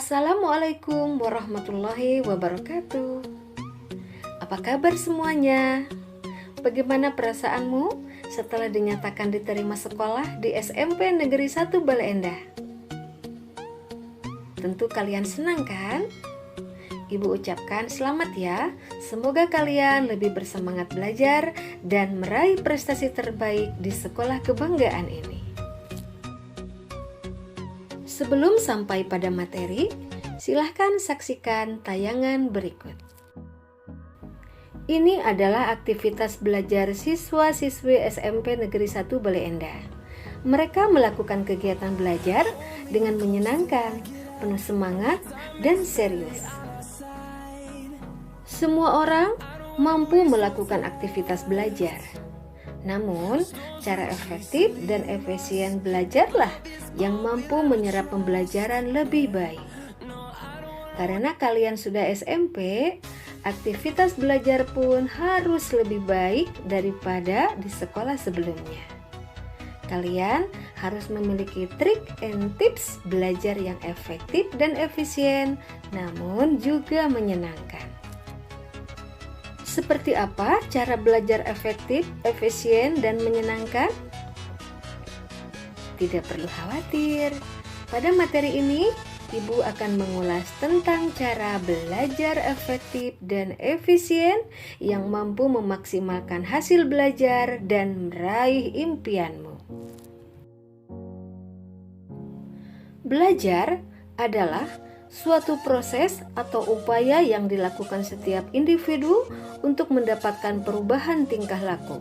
Assalamualaikum warahmatullahi wabarakatuh. Apa kabar semuanya? Bagaimana perasaanmu setelah dinyatakan diterima sekolah di SMP Negeri 1 Bale Endah? Tentu kalian senang kan? Ibu ucapkan selamat ya. Semoga kalian lebih bersemangat belajar dan meraih prestasi terbaik di sekolah kebanggaan ini. Sebelum sampai pada materi, silahkan saksikan tayangan berikut. Ini adalah aktivitas belajar siswa-siswi SMP Negeri 1 Bale Endah. Mereka melakukan kegiatan belajar dengan menyenangkan, penuh semangat, dan serius. Semua orang mampu melakukan aktivitas belajar. Namun, cara efektif dan efisien belajarlah yang mampu menyerap pembelajaran lebih baik. Karena kalian sudah SMP, aktivitas belajar pun harus lebih baik daripada di sekolah sebelumnya. Kalian harus memiliki trik and tips belajar yang efektif dan efisien, namun juga menyenangkan. Seperti apa cara belajar efektif, efisien, dan menyenangkan? Tidak perlu khawatir. Pada materi ini, Ibu akan mengulas tentang cara belajar efektif dan efisien yang mampu memaksimalkan hasil belajar dan meraih impianmu. Belajar adalah suatu proses atau upaya yang dilakukan setiap individu untuk mendapatkan perubahan tingkah laku,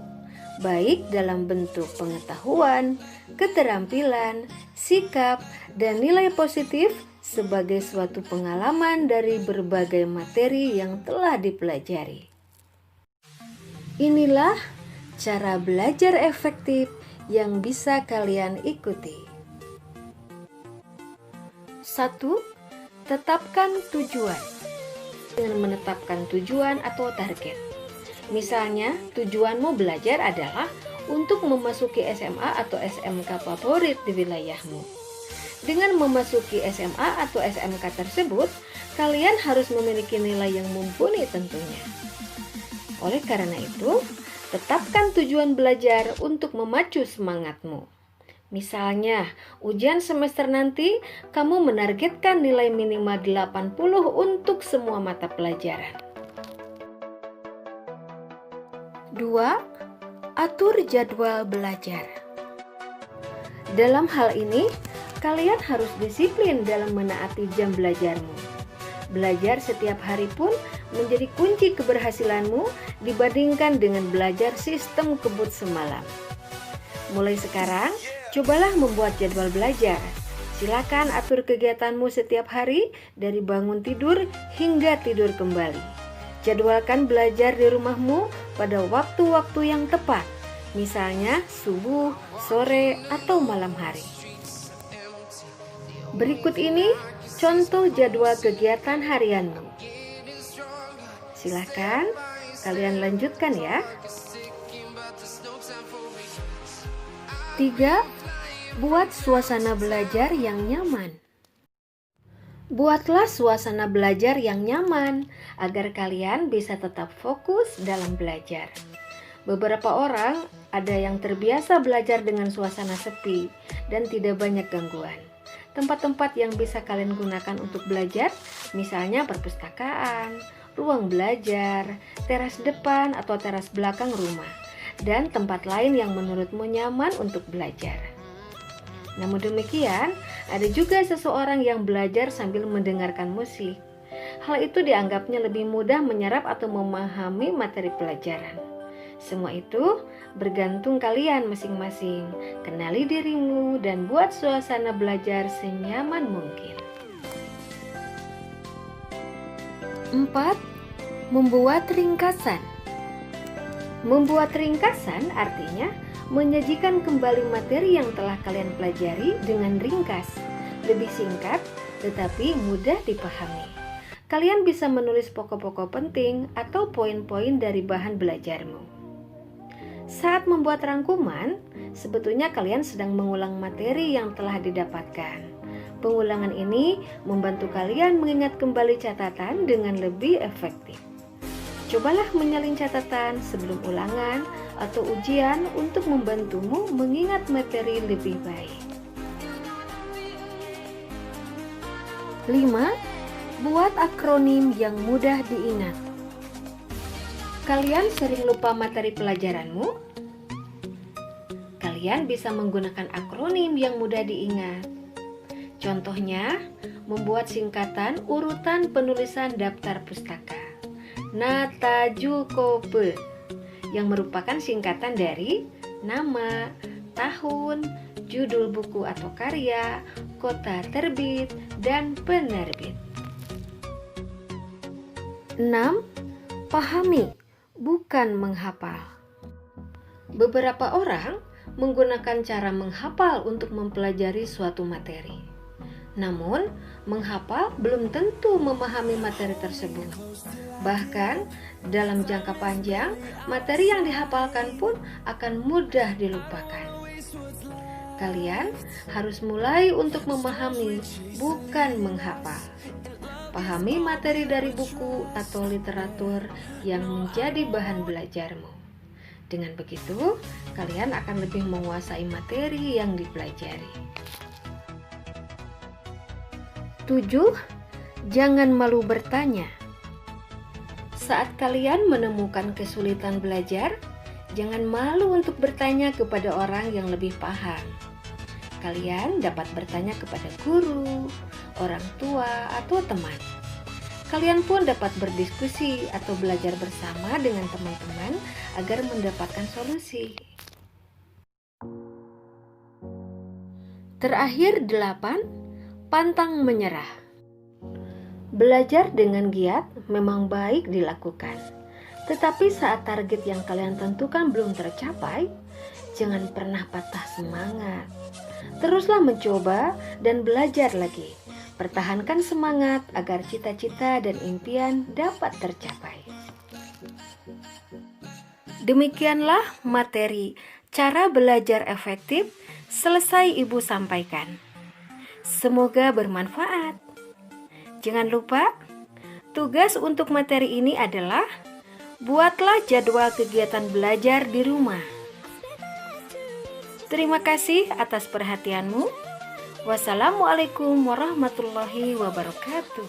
baik dalam bentuk pengetahuan, keterampilan, sikap, dan nilai positif sebagai suatu pengalaman dari berbagai materi yang telah dipelajari. Inilah cara belajar efektif yang bisa kalian ikuti. 1. Tetapkan tujuan. Dengan menetapkan tujuan atau target. Misalnya, tujuanmu belajar adalah untuk memasuki SMA atau SMK favorit di wilayahmu. Dengan memasuki SMA atau SMK tersebut, kalian harus memiliki nilai yang mumpuni tentunya. Oleh karena itu, tetapkan tujuan belajar untuk memacu semangatmu. Misalnya, ujian semester nanti kamu menargetkan nilai minimal 80 untuk semua mata pelajaran. 2. Atur jadwal belajar. Dalam hal ini, kalian harus disiplin dalam menaati jam belajarmu. Belajar setiap hari pun menjadi kunci keberhasilanmu dibandingkan dengan belajar sistem kebut semalam. Mulai sekarang, cobalah membuat jadwal belajar. Silakan atur kegiatanmu setiap hari dari bangun tidur hingga tidur kembali. Jadwalkan belajar di rumahmu pada waktu-waktu yang tepat, misalnya subuh, sore, atau malam hari. Berikut ini contoh jadwal kegiatan harianmu. Silakan kalian lanjutkan ya. 3. Buat suasana belajar yang nyaman. Buatlah suasana belajar yang nyaman agar kalian bisa tetap fokus dalam belajar. Beberapa orang ada yang terbiasa belajar dengan suasana sepi dan tidak banyak gangguan. Tempat-tempat yang bisa kalian gunakan untuk belajar, misalnya perpustakaan, ruang belajar, teras depan atau teras belakang rumah, dan tempat lain yang menurutmu nyaman untuk belajar. Namun demikian, ada juga seseorang yang belajar sambil mendengarkan musik. Hal itu dianggapnya lebih mudah menyerap atau memahami materi pelajaran. Semua itu bergantung kalian masing-masing. Kenali dirimu dan buat suasana belajar senyaman mungkin. 4. Membuat ringkasan. Membuat ringkasan artinya menyajikan kembali materi yang telah kalian pelajari dengan ringkas, lebih singkat tetapi mudah dipahami. Kalian bisa menulis pokok-pokok penting atau poin-poin dari bahan belajarmu. Saat membuat rangkuman, sebetulnya kalian sedang mengulang materi yang telah didapatkan. Pengulangan ini membantu kalian mengingat kembali catatan dengan lebih efektif. Cobalah menyalin catatan sebelum ulangan atau ujian untuk membantumu mengingat materi lebih baik. 5. Buat akronim yang mudah diingat. Kalian sering lupa materi pelajaranmu? Kalian bisa menggunakan akronim yang mudah diingat. Contohnya, membuat singkatan urutan penulisan daftar pustaka Natajukope yang merupakan singkatan dari nama, tahun, judul buku atau karya, kota terbit, dan penerbit. 6. Pahami, bukan menghafal. Beberapa orang menggunakan cara menghafal untuk mempelajari suatu materi. Namun, menghafal belum tentu memahami materi tersebut. Bahkan, dalam jangka panjang, materi yang dihafalkan pun akan mudah dilupakan. Kalian harus mulai untuk memahami, bukan menghafal. Pahami materi dari buku atau literatur yang menjadi bahan belajarmu. Dengan begitu, kalian akan lebih menguasai materi yang dipelajari. 7. Jangan malu bertanya. Saat kalian menemukan kesulitan belajar, jangan malu untuk bertanya kepada orang yang lebih paham. Kalian dapat bertanya kepada guru, orang tua, atau teman. Kalian pun dapat berdiskusi atau belajar bersama dengan teman-teman agar mendapatkan solusi. Terakhir 8. Pantang menyerah. Belajar dengan giat memang baik dilakukan. Tetapi saat target yang kalian tentukan belum tercapai, jangan pernah patah semangat. Teruslah mencoba dan belajar lagi. Pertahankan semangat agar cita-cita dan impian dapat tercapai. Demikianlah materi cara belajar efektif selesai Ibu sampaikan. Semoga bermanfaat. Jangan lupa, tugas untuk materi ini adalah buatlah jadwal kegiatan belajar di rumah. Terima kasih atas perhatianmu. Wassalamualaikum warahmatullahi wabarakatuh.